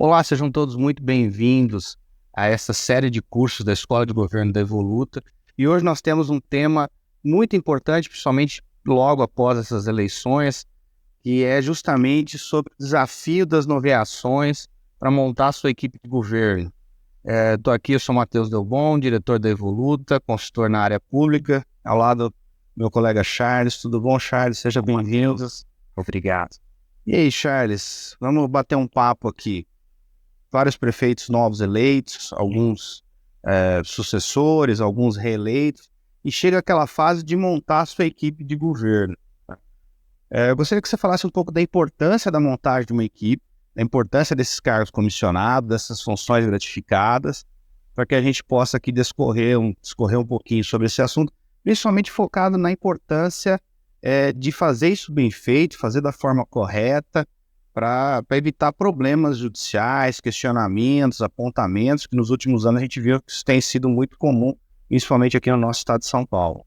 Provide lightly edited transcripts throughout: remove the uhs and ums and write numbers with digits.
Olá, sejam todos muito bem-vindos a essa série de cursos da Escola de Governo da Evoluta. E hoje nós temos um tema muito importante, principalmente logo após essas eleições, que é justamente sobre o desafio das nomeações para montar a sua equipe de governo. Estou aqui, eu sou Matheus Delbon, diretor da Evoluta, consultor na área pública, ao lado do meu colega Charles. Tudo bom, Charles? Seja bem-vindo. Obrigado. E aí, Charles, vamos bater um papo aqui. Vários prefeitos novos eleitos, alguns sucessores, alguns reeleitos, e chega aquela fase de montar a sua equipe de governo. Eu gostaria que você falasse um pouco da importância da montagem de uma equipe, da importância desses cargos comissionados, dessas funções gratificadas, para que a gente possa aqui discorrer um pouquinho sobre esse assunto, principalmente focado na importância de fazer isso bem feito, fazer da forma correta, para evitar problemas judiciais, questionamentos, apontamentos, que nos últimos anos a gente viu que isso tem sido muito comum, principalmente aqui no nosso estado de São Paulo.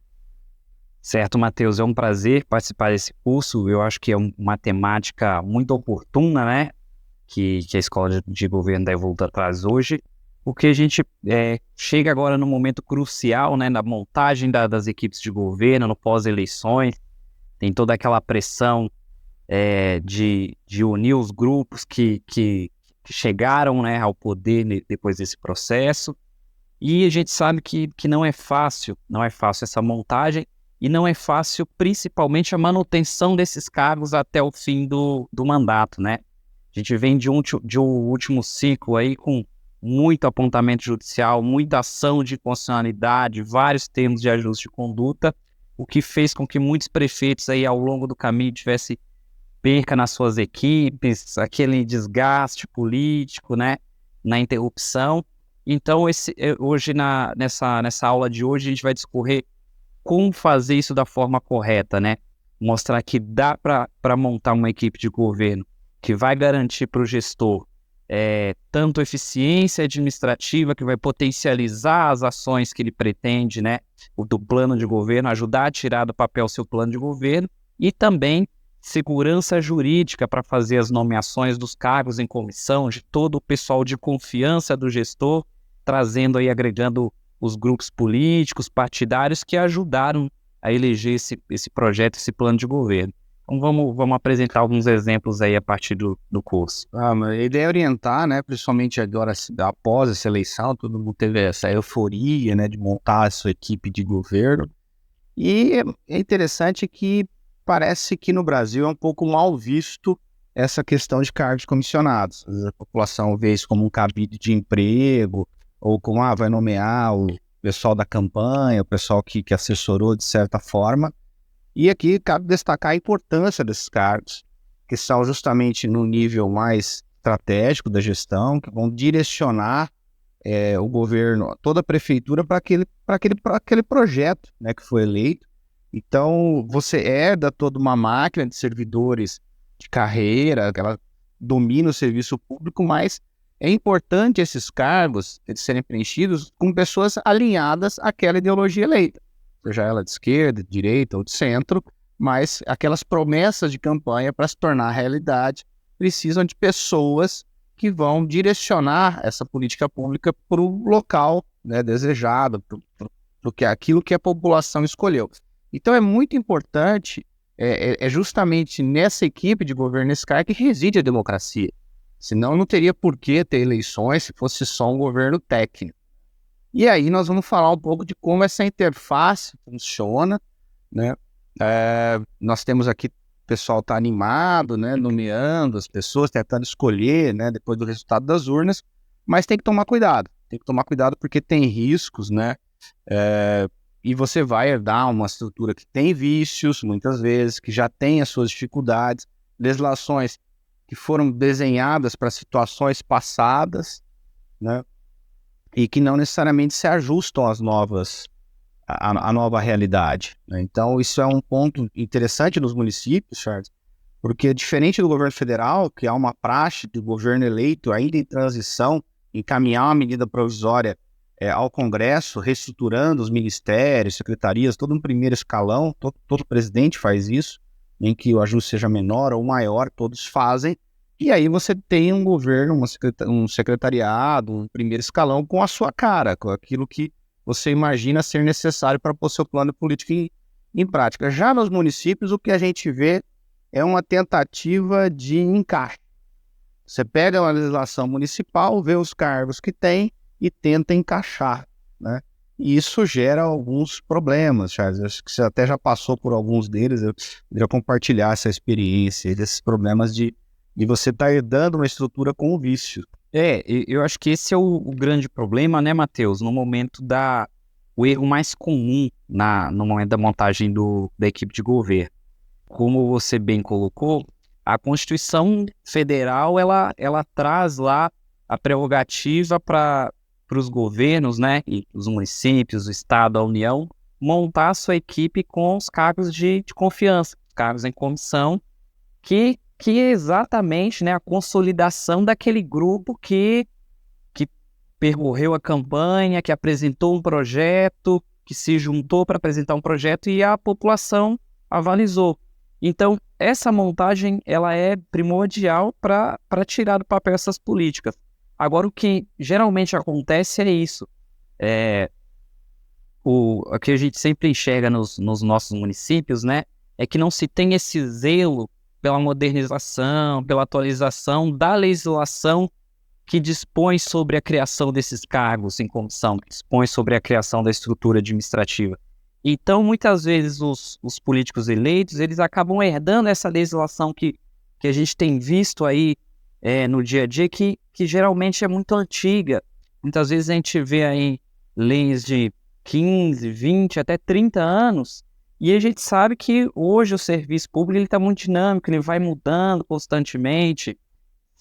Certo, Matheus, é um prazer participar desse curso. Eu acho que é uma temática muito oportuna, né, que a Escola de Governo da Evoluta traz hoje, porque a gente chega agora no momento crucial, né, na montagem das equipes de governo, no pós-eleições, tem toda aquela pressão de unir os grupos que chegaram, né, ao poder depois desse processo, e a gente sabe que não é fácil essa montagem, e não é fácil principalmente a manutenção desses cargos até o fim do mandato, né? A gente vem de um último ciclo aí com muito apontamento judicial, muita ação de constitucionalidade, vários termos de ajuste de conduta, o que fez com que muitos prefeitos aí ao longo do caminho tivessem perca nas suas equipes, aquele desgaste político, né, na interrupção. Então, hoje, nessa aula de hoje, a gente vai discorrer como fazer isso da forma correta, né? Mostrar que dá para montar uma equipe de governo que vai garantir para o gestor tanto eficiência administrativa, que vai potencializar as ações que ele pretende, né, do plano de governo, ajudar a tirar do papel seu plano de governo, e também segurança jurídica para fazer as nomeações dos cargos em comissão, de todo o pessoal de confiança do gestor, trazendo aí, agregando os grupos políticos, partidários que ajudaram a eleger esse projeto, esse plano de governo. Então vamos apresentar alguns exemplos aí a partir do curso. Mas a ideia é orientar, né, principalmente agora após essa eleição, todo mundo teve essa euforia, né, de montar a sua equipe de governo. E é interessante que parece que no Brasil é um pouco mal visto essa questão de cargos comissionados. Às vezes a população vê isso como um cabide de emprego, ou como, vai nomear o pessoal da campanha, o pessoal que assessorou de certa forma. E aqui cabe destacar a importância desses cargos, que são justamente no nível mais estratégico da gestão, que vão direcionar o governo, toda a prefeitura para aquele projeto, né, que foi eleito. Então, você herda toda uma máquina de servidores de carreira, ela domina o serviço público, mas é importante esses cargos eles serem preenchidos com pessoas alinhadas àquela ideologia eleita, seja ela de esquerda, de direita ou de centro, mas aquelas promessas de campanha para se tornar realidade precisam de pessoas que vão direcionar essa política pública para o local, né, desejado, para aquilo que a população escolheu. Então é muito importante, é justamente nessa equipe de governo, nesse cara, que reside a democracia. Senão não teria por que ter eleições se fosse só um governo técnico. E aí nós vamos falar um pouco de como essa interface funciona, né? Nós temos aqui, o pessoal está animado, né, nomeando as pessoas, tentando escolher, né, depois do resultado das urnas, mas tem que tomar cuidado porque tem riscos, né? E você vai herdar uma estrutura que tem vícios, muitas vezes, que já tem as suas dificuldades, legislações que foram desenhadas para situações passadas, né? E que não necessariamente se ajustam às à nova realidade, né? Então, isso é um ponto interessante nos municípios, Charles, porque diferente do governo federal, que há uma praxe do governo eleito ainda em transição, encaminhar uma medida provisória ao Congresso, reestruturando os ministérios, secretarias, todo um primeiro escalão, todo presidente faz isso, nem que o ajuste seja menor ou maior, todos fazem. E aí você tem um governo, um secretariado, um primeiro escalão com a sua cara, com aquilo que você imagina ser necessário para pôr seu plano político em prática. Já nos municípios, o que a gente vê é uma tentativa de encaixe. Você pega uma legislação municipal, vê os cargos que tem e tenta encaixar, né? E isso gera alguns problemas, Charles. Acho que você até já passou por alguns deles. Eu queria compartilhar essa experiência, desses problemas de você estar herdando uma estrutura com o vício. Eu acho que esse é o grande problema, né, Matheus? No momento o erro mais comum no momento da montagem da equipe de governo. Como você bem colocou, a Constituição Federal, ela traz lá a prerrogativa para os governos, né, e os municípios, o Estado, a União, montar a sua equipe com os cargos de confiança, cargos em comissão, que é exatamente, né, a consolidação daquele grupo que percorreu a campanha, que apresentou um projeto, que se juntou para apresentar um projeto e a população avalizou. Então, essa montagem ela é primordial para tirar do papel essas políticas. Agora, o que geralmente acontece é isso. O que a gente sempre enxerga nos nossos municípios, né, é que não se tem esse zelo pela modernização, pela atualização da legislação que dispõe sobre a criação desses cargos em comissão, que dispõe sobre a criação da estrutura administrativa. Então, muitas vezes, os políticos eleitos, eles acabam herdando essa legislação que a gente tem visto aí no dia a dia, que geralmente é muito antiga. Muitas vezes a gente vê aí leis de 15, 20, até 30 anos, e a gente sabe que hoje o serviço público está muito dinâmico, ele vai mudando constantemente,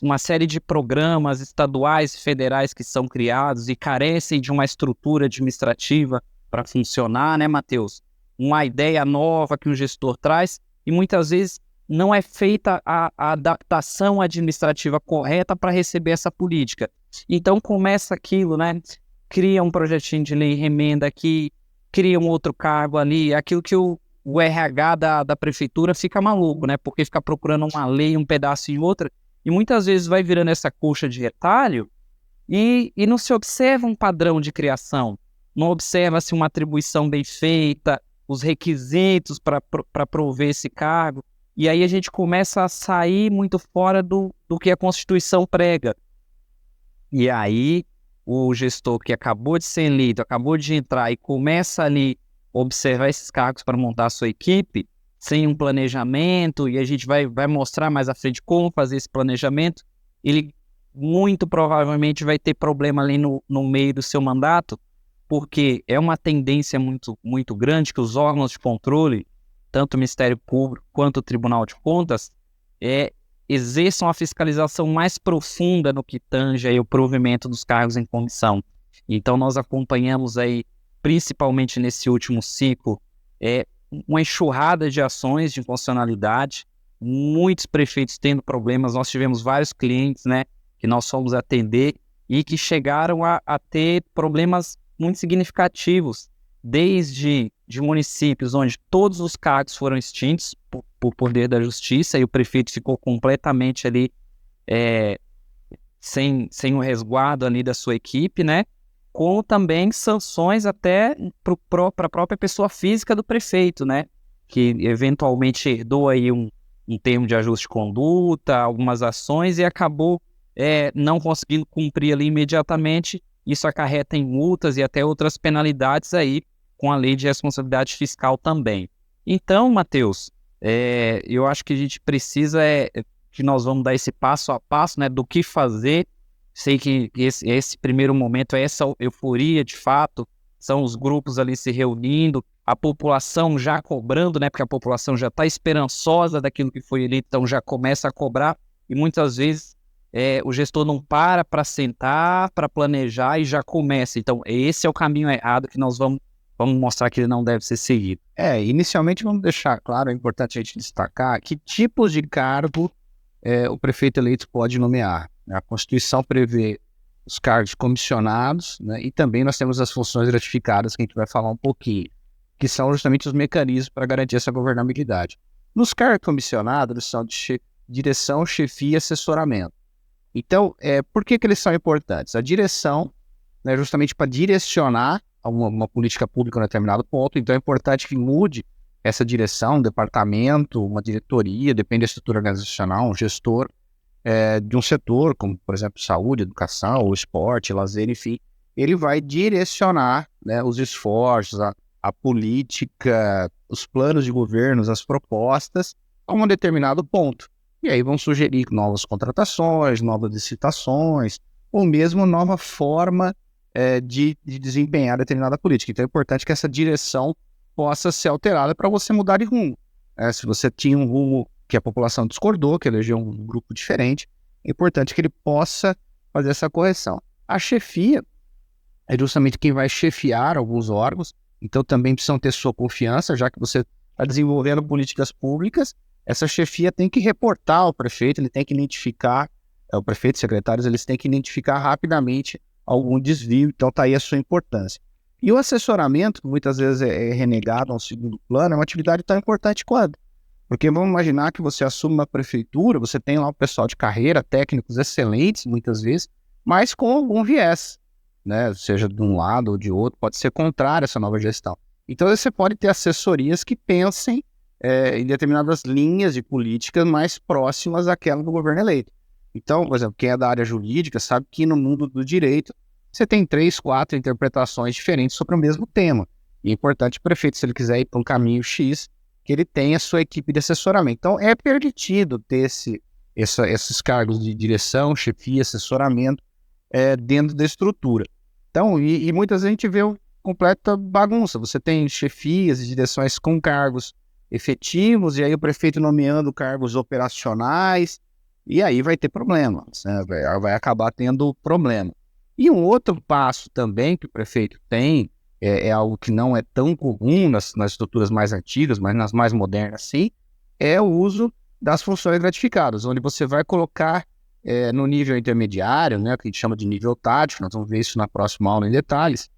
uma série de programas estaduais e federais que são criados e carecem de uma estrutura administrativa para funcionar, né, Matheus? Uma ideia nova que um gestor traz e muitas vezes não é feita a adaptação administrativa correta para receber essa política. Então começa aquilo, né? Cria um projetinho de lei, remenda aqui, cria um outro cargo ali, aquilo que o RH da prefeitura fica maluco, né? Porque fica procurando uma lei, um pedaço em outra, e muitas vezes vai virando essa coxa de retalho e não se observa um padrão de criação, não observa-se uma atribuição bem feita, os requisitos para prover esse cargo, e aí a gente começa a sair muito fora do que a Constituição prega. E aí o gestor que acabou de ser eleito, acabou de entrar e começa ali a observar esses cargos para montar a sua equipe, sem um planejamento, e a gente vai mostrar mais à frente como fazer esse planejamento, ele muito provavelmente vai ter problema ali no meio do seu mandato, porque é uma tendência muito, muito grande que os órgãos de controle, tanto o Ministério Público quanto o Tribunal de Contas, exerçam a fiscalização mais profunda no que tange aí o provimento dos cargos em comissão. Então nós acompanhamos aí, principalmente nesse último ciclo, uma enxurrada de ações de inconstitucionalidade, muitos prefeitos tendo problemas. Nós tivemos vários clientes, né, que nós fomos atender e que chegaram a ter problemas muito significativos, desde de municípios onde todos os cargos foram extintos por poder da justiça e o prefeito ficou completamente ali sem o resguardo ali da sua equipe, né? Como também sanções até para a própria pessoa física do prefeito, né? Que eventualmente herdou aí um termo de ajuste de conduta, algumas ações e acabou não conseguindo cumprir ali imediatamente. Isso acarreta em multas e até outras penalidades aí com a lei de responsabilidade fiscal também. Então, Matheus, eu acho que a gente precisa que nós vamos dar esse passo a passo, né, do que fazer. Sei que esse primeiro momento é essa euforia, de fato, são os grupos ali se reunindo, a população já cobrando, né, porque a população já está esperançosa daquilo que foi eleito, então já começa a cobrar, e muitas vezes o gestor não para sentar, para planejar e já começa. Então, esse é o caminho errado que nós vamos mostrar que ele não deve ser seguido. Inicialmente vamos deixar claro, é importante a gente destacar que tipos de cargo o prefeito eleito pode nomear. A Constituição prevê os cargos comissionados, né, e também nós temos as funções gratificadas, que a gente vai falar um pouquinho, que são justamente os mecanismos para garantir essa governabilidade. Nos cargos comissionados, eles são de direção, chefia e assessoramento. Então, por que eles são importantes? A direção, né, justamente para direcionar uma política pública em um determinado ponto, então é importante que mude essa direção, um departamento, uma diretoria, depende da estrutura organizacional, um gestor de um setor, como, por exemplo, saúde, educação, ou esporte, lazer, enfim, ele vai direcionar, né, os esforços, a política, os planos de governo, as propostas a um determinado ponto. E aí vão sugerir novas contratações, novas licitações, ou mesmo nova forma de desempenhar determinada política. Então é importante que essa direção possa ser alterada para você mudar de rumo. Se você tinha um rumo que a população discordou, que elegeu um grupo diferente, é importante que ele possa fazer essa correção. A chefia é justamente quem vai chefiar alguns órgãos, então também precisam ter sua confiança, já que você está desenvolvendo políticas públicas, essa chefia tem que reportar ao prefeito, ele tem que identificar, o prefeito e secretários, eles têm que identificar rapidamente algum desvio, então está aí a sua importância. E o assessoramento, que muitas vezes é renegado ao segundo plano, é uma atividade tão importante quanto. Porque vamos imaginar que você assume uma prefeitura, você tem lá um pessoal de carreira, técnicos excelentes, muitas vezes, mas com algum viés, né? Seja de um lado ou de outro, pode ser contrário a essa nova gestão. Então você pode ter assessorias que pensem em determinadas linhas de política mais próximas àquela do governo eleito. Então, por exemplo, quem é da área jurídica sabe que no mundo do direito você tem 3, 4 interpretações diferentes sobre o mesmo tema. E é importante o prefeito, se ele quiser ir para um caminho X, que ele tenha a sua equipe de assessoramento. Então, é permitido ter esses cargos de direção, chefia, assessoramento dentro da estrutura. Então, e muitas vezes a gente vê uma completa bagunça. Você tem chefias e direções com cargos efetivos, e aí o prefeito nomeando cargos operacionais, e aí vai ter problemas, né? Vai acabar tendo problema. E um outro passo também que o prefeito tem, é algo que não é tão comum nas estruturas mais antigas, mas nas mais modernas sim, é o uso das funções gratificadas, onde você vai colocar no nível intermediário, né, que a gente chama de nível tático, nós vamos ver isso na próxima aula em detalhes,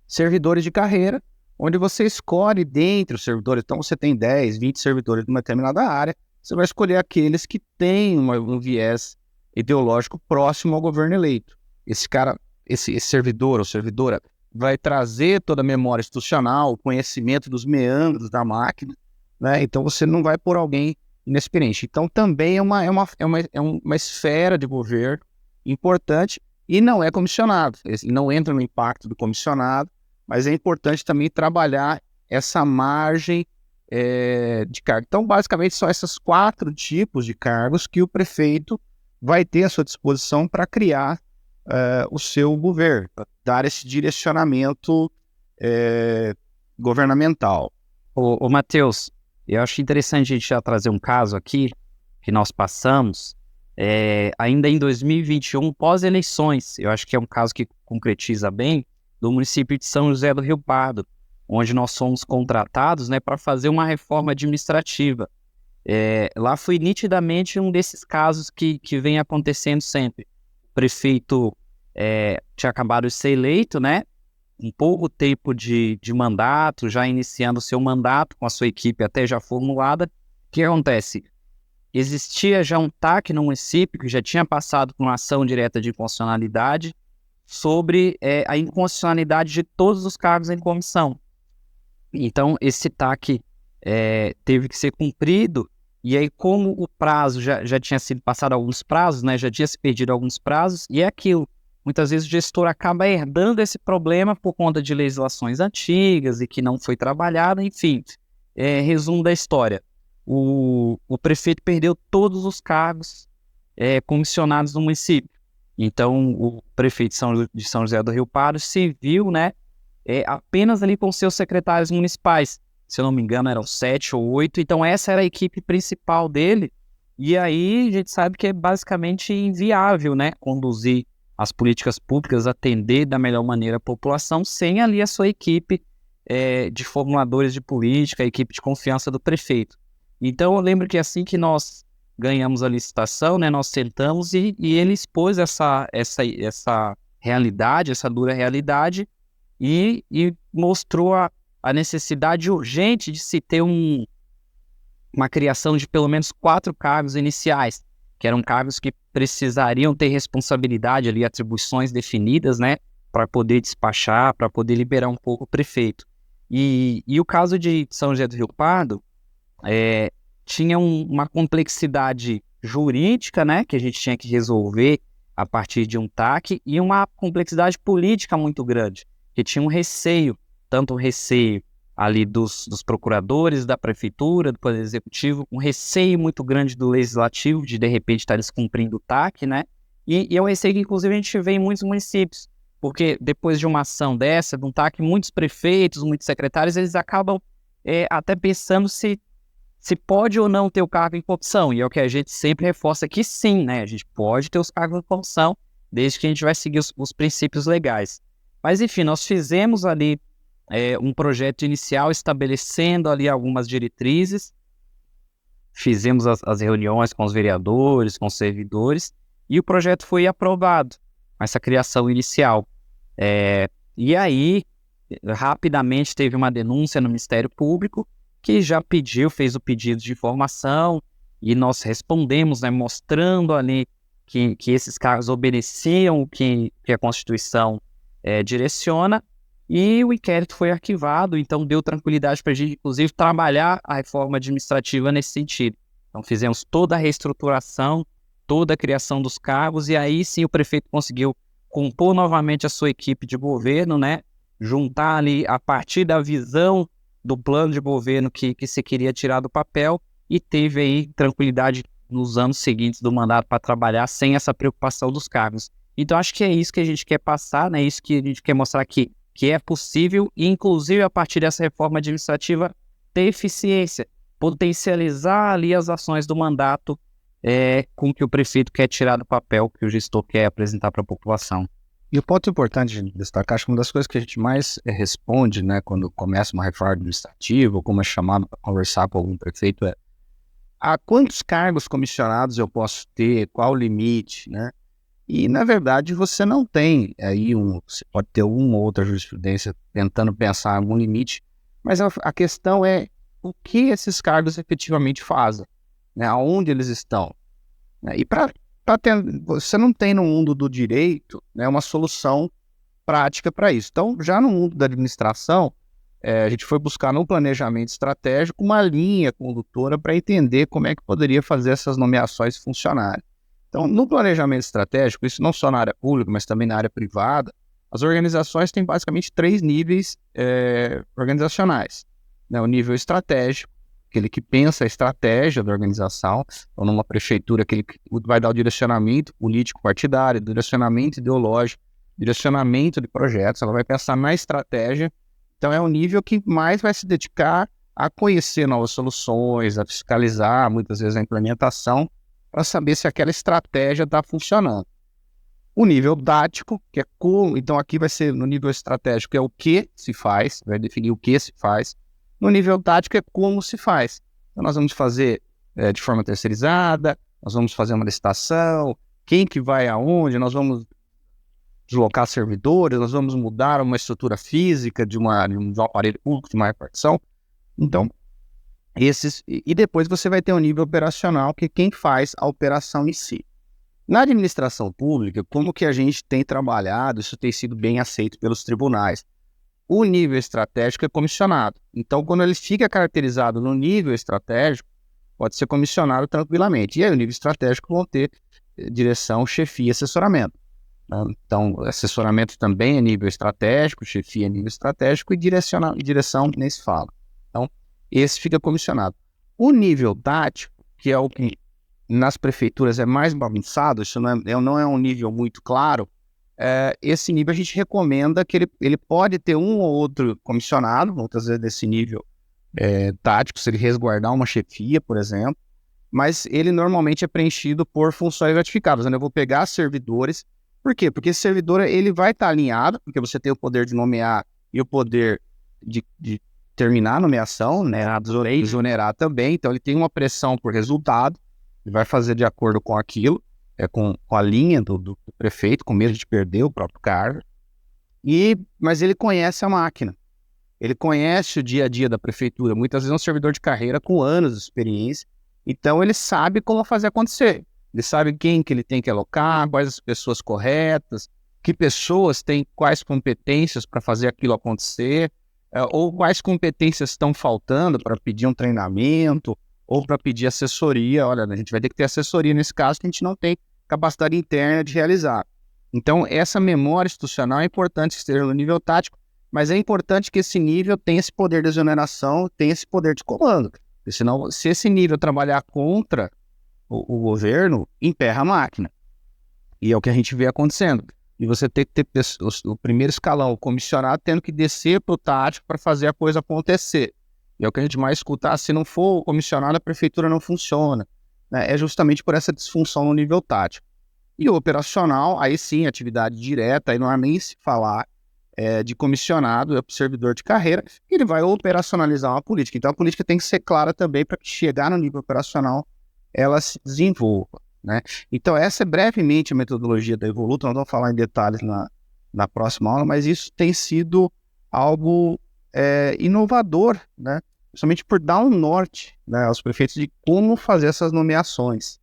servidores de carreira, onde você escolhe dentre os servidores, então você tem 10, 20 servidores de uma determinada área, você vai escolher aqueles que têm um viés ideológico próximo ao governo eleito. Esse cara, esse servidor ou servidora vai trazer toda a memória institucional, o conhecimento dos meandros da máquina, né? Então você não vai pôr alguém inexperiente. Então também é uma esfera de governo importante e não é comissionado, não entra no impacto do comissionado, mas é importante também trabalhar essa margem de cargo. Então, basicamente, são esses 4 tipos de cargos que o prefeito vai ter à sua disposição para criar o seu governo, para dar esse direcionamento governamental. Ô Matheus, eu acho interessante a gente já trazer um caso aqui que nós passamos, ainda em 2021, pós-eleições. Eu acho que é um caso que concretiza bem, do município de São José do Rio Pardo, onde nós fomos contratados, né, para fazer uma reforma administrativa. Lá foi nitidamente um desses casos que vem acontecendo sempre. O prefeito tinha acabado de ser eleito, né, um pouco tempo de mandato, já iniciando o seu mandato com a sua equipe até já formulada. O que acontece? Existia já um TAC no município que já tinha passado por uma ação direta de inconstitucionalidade sobre a inconstitucionalidade de todos os cargos em comissão. Então, esse TAC teve que ser cumprido, e aí como o prazo já tinha sido passado alguns prazos, né, já tinha se perdido alguns prazos, e é aquilo. Muitas vezes o gestor acaba herdando esse problema por conta de legislações antigas e que não foi trabalhada, enfim. Resumo da história. O prefeito perdeu todos os cargos comissionados no município. Então, o prefeito de São José do Rio Pardo se viu, né, apenas ali com seus secretários municipais. Se eu não me engano, eram 7 ou 8. Então, essa era a equipe principal dele. E aí, a gente sabe que é basicamente inviável, né, conduzir as políticas públicas, atender da melhor maneira a população, sem ali a sua equipe de formuladores de política, a equipe de confiança do prefeito. Então, eu lembro que assim que nós ganhamos a licitação, né, nós sentamos e ele expôs essa realidade, essa dura realidade, e mostrou a necessidade urgente de se ter um uma criação de pelo menos 4 cargos iniciais, que eram cargos que precisariam ter responsabilidade ali, atribuições definidas, né, para poder despachar, para poder liberar um pouco o prefeito. E o caso de São José do Rio Pardo tinha uma complexidade jurídica, né, que a gente tinha que resolver a partir de um TAC, e uma complexidade política muito grande, que tinha um receio, tanto o receio ali dos procuradores, da prefeitura, do Poder Executivo, um receio muito grande do Legislativo de repente, estar descumprindo o TAC, né? E é um receio que, inclusive, a gente vê em muitos municípios, porque depois de uma ação dessa, de um TAC, muitos prefeitos, muitos secretários, eles acabam até pensando se pode ou não ter o cargo em corrupção, e é o que a gente sempre reforça que sim, né? A gente pode ter os cargos em corrupção, desde que a gente vai seguir os princípios legais. Mas, enfim, nós fizemos ali um projeto inicial estabelecendo ali algumas diretrizes, fizemos as reuniões com os vereadores, com os servidores, e o projeto foi aprovado, essa criação inicial. E aí, rapidamente teve uma denúncia no Ministério Público, que já fez o pedido de informação, e nós respondemos, né, mostrando ali que esses cargos obedeciam o que a Constituição direciona, e o inquérito foi arquivado, então deu tranquilidade para a gente, inclusive, trabalhar a reforma administrativa nesse sentido. Então fizemos toda a reestruturação, toda a criação dos cargos, e aí sim o prefeito conseguiu compor novamente a sua equipe de governo, né, juntar ali a partir da visão do plano de governo que se queria tirar do papel, e teve aí tranquilidade nos anos seguintes do mandato para trabalhar sem essa preocupação dos cargos. Então acho que é isso que a gente quer passar, né? Isso que a gente quer mostrar que é possível, e inclusive a partir dessa reforma administrativa ter eficiência, potencializar ali as ações do mandato com que o prefeito quer tirar do papel, que o gestor quer apresentar para a população. E o ponto importante de destacar, acho que uma das coisas que a gente mais responde, né, quando começa uma reforma administrativa, ou como é chamado para conversar com algum prefeito, a quantos cargos comissionados eu posso ter, qual o limite, né? E, na verdade, você não tem aí você pode ter uma ou outra jurisprudência tentando pensar em algum limite, mas a questão é o que esses cargos efetivamente fazem, né? Aonde eles estão, né? E você não tem no mundo do direito, né, uma solução prática para isso. Então, já no mundo da administração, a gente foi buscar no planejamento estratégico uma linha condutora para entender como é que poderia fazer essas nomeações funcionarem. Então, no planejamento estratégico, isso não só na área pública, mas também na área privada, as organizações têm basicamente 3 níveis organizacionais, né? O nível estratégico, aquele que pensa a estratégia da organização, ou numa prefeitura, aquele que vai dar o direcionamento político partidário, direcionamento ideológico, direcionamento de projetos, ela vai pensar na estratégia. Então é um nível que mais vai se dedicar a conhecer novas soluções, a fiscalizar muitas vezes a implementação, para saber se aquela estratégia está funcionando. O nível tático, que é como, então aqui vai ser no nível estratégico, é o que se faz, vai definir o que se faz. No nível tático é como se faz. Então nós vamos fazer de forma terceirizada, nós vamos fazer uma licitação, quem que vai aonde, nós vamos deslocar servidores, nós vamos mudar uma estrutura física de um aparelho público, de uma repartição. Então, e depois você vai ter um nível operacional, que é quem faz a operação em si. Na administração pública, como que a gente tem trabalhado, isso tem sido bem aceito pelos tribunais. O nível estratégico é comissionado. Então, quando ele fica caracterizado no nível estratégico, pode ser comissionado tranquilamente. E aí, o nível estratégico vão ter direção, chefia e assessoramento, né? Então, assessoramento também é nível estratégico, chefia é nível estratégico, e direção nem se fala. Então, esse fica comissionado. O nível tático, que é o que nas prefeituras é mais bagunçado, isso não é um nível muito claro, esse nível a gente recomenda que ele pode ter um ou outro comissionado, muitas vezes desse nível tático, se ele resguardar uma chefia, por exemplo, mas ele normalmente é preenchido por funções gratificadas, né? Eu vou pegar servidores. Por quê? Porque esse servidor ele vai estar alinhado, porque você tem o poder de nomear e o poder de terminar a nomeação, né? Exonerar também, então ele tem uma pressão por resultado, ele vai fazer de acordo com aquilo, com a linha do prefeito, com medo de perder o próprio cargo, mas ele conhece a máquina. ele conhece o dia a dia da prefeitura, muitas vezes é um servidor de carreira com anos de experiência, então ele sabe como fazer acontecer, ele sabe quem que ele tem que alocar, quais as pessoas corretas, que pessoas têm quais competências para fazer aquilo acontecer, ou quais competências estão faltando para pedir um treinamento, ou para pedir assessoria. Olha, a gente vai ter que ter assessoria nesse caso, que a gente não tem capacidade interna de realizar. Então, essa memória institucional é importante que esteja no nível tático, mas é importante que esse nível tenha esse poder de exoneração, tenha esse poder de comando. Porque senão, se esse nível trabalhar contra o governo, emperra a máquina. E é o que a gente vê acontecendo. E você tem que ter o primeiro escalão, o comissionado, tendo que descer para o tático para fazer a coisa acontecer. E é o que a gente mais escuta: se não for o comissionado, a prefeitura não funciona. Né? É justamente por essa disfunção no nível tático. E o operacional, aí sim, atividade direta, aí não há nem se falar de comissionado, é o servidor de carreira, que ele vai operacionalizar uma política. Então a política tem que ser clara também para que chegar no nível operacional ela se desenvolva. Né? Então essa é brevemente a metodologia da Evoluta, não vou falar em detalhes na próxima aula, mas isso tem sido algo inovador, né? Principalmente por dar um norte, né, aos prefeitos de como fazer essas nomeações.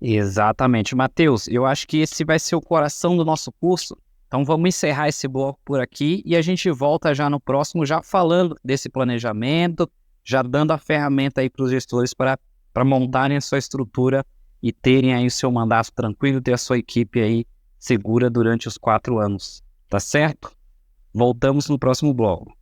Exatamente, Matheus. Eu acho que esse vai ser o coração do nosso curso. Então vamos encerrar esse bloco por aqui e a gente volta já no próximo, já falando desse planejamento, já dando a ferramenta aí para os gestores para montarem a sua estrutura e terem aí o seu mandato tranquilo, ter a sua equipe aí segura durante os 4 anos. Tá certo? Voltamos no próximo bloco.